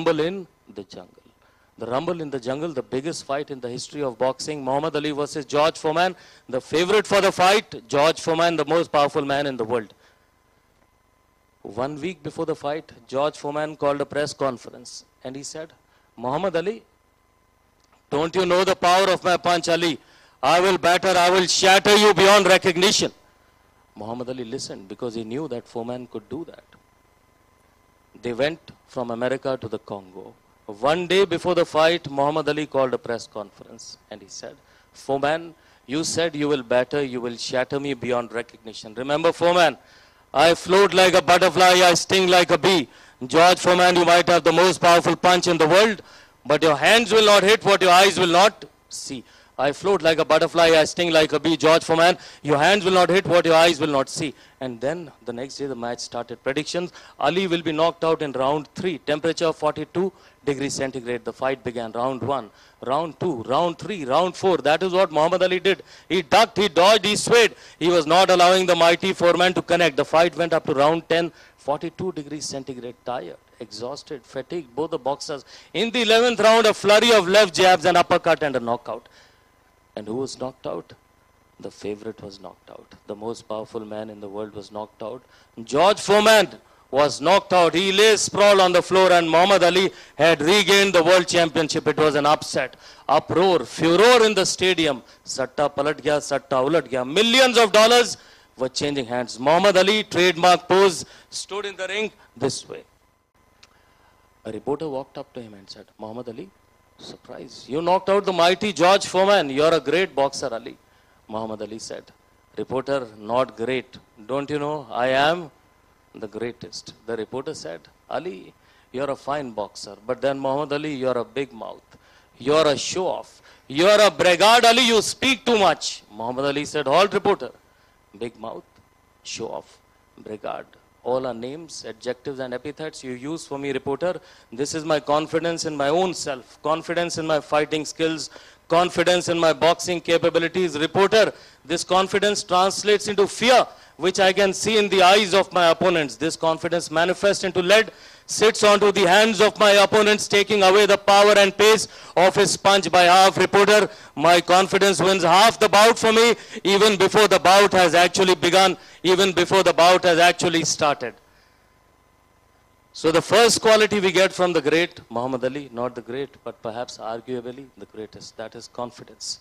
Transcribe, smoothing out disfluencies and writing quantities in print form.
rumble in the jungle. The rumble in the jungle, the biggest fight in the history of boxing. Muhammad Ali versus George Foreman. The favorite for the fight, George Foreman, the most powerful man in the world. 1 week before the fight, George Foreman called a press conference and he said, Muhammad Ali, don't you know the power of my punch, Ali? I will batter, I will shatter you beyond recognition. Muhammad Ali listened because he knew that Foreman could do that. They went from America to the Congo. 1 day before the fight, Muhammad Ali called a press conference and he said, Foreman, you said you will batter, you will shatter me beyond recognition. Remember, Foreman, I float like a butterfly, I sting like a bee. George Foreman, you might have the most powerful punch in the world, but your hands will not hit what your eyes will not see. I float like a butterfly, I sting like a bee. George Foreman, your hands will not hit what your eyes will not see. And then the next day the match started. Predictions, Ali will be knocked out in round 3. Temperature 42 degrees centigrade. The fight began. Round 1, round 2, round 3, round 4. That is what Muhammad Ali did. He ducked, he dodged, he swayed. He was not allowing the mighty Foreman to connect. The fight went up to round 10. 42 degrees centigrade, tired, exhausted, fatigued, both the boxers. In the 11th round, a flurry of left jabs, an uppercut and a knockout. And who was knocked out? The favorite was knocked out. The most powerful man in the world was knocked out. George Foreman was knocked out. He lay sprawled on the floor and Muhammad Ali had regained the world championship. It was an upset, uproar, furor in the stadium. Satta palat gaya, satta ulat gaya. Millions of dollars were changing hands. Muhammad Ali, trademark pose, stood in the ring this way. A reporter walked up to him and said, Muhammad Ali, surprise, you knocked out the mighty George Foreman. You're a great boxer, Ali. Muhammad Ali said, reporter, not great. Don't you know, I am the greatest. The reporter said, Ali, you're a fine boxer. But then Muhammad Ali, you're a big mouth. You're a show-off. You're a braggart, Ali. You speak too much. Muhammad Ali said, halt, reporter. Big mouth, show-off, braggart. All are names, adjectives and epithets you use for me, reporter. This is my confidence in my own self, confidence in my fighting skills, confidence in my boxing capabilities. Reporter, this confidence translates into fear, which I can see in the eyes of my opponents. This confidence manifests into lead, sits onto the hands of my opponents, taking away the power and pace of his punch by half. Reporter, my confidence wins half the bout for me, even before the bout has actually begun, even before the bout has actually started. So the first quality we get from the great Muhammad Ali, not the great, but perhaps arguably the greatest, that is confidence.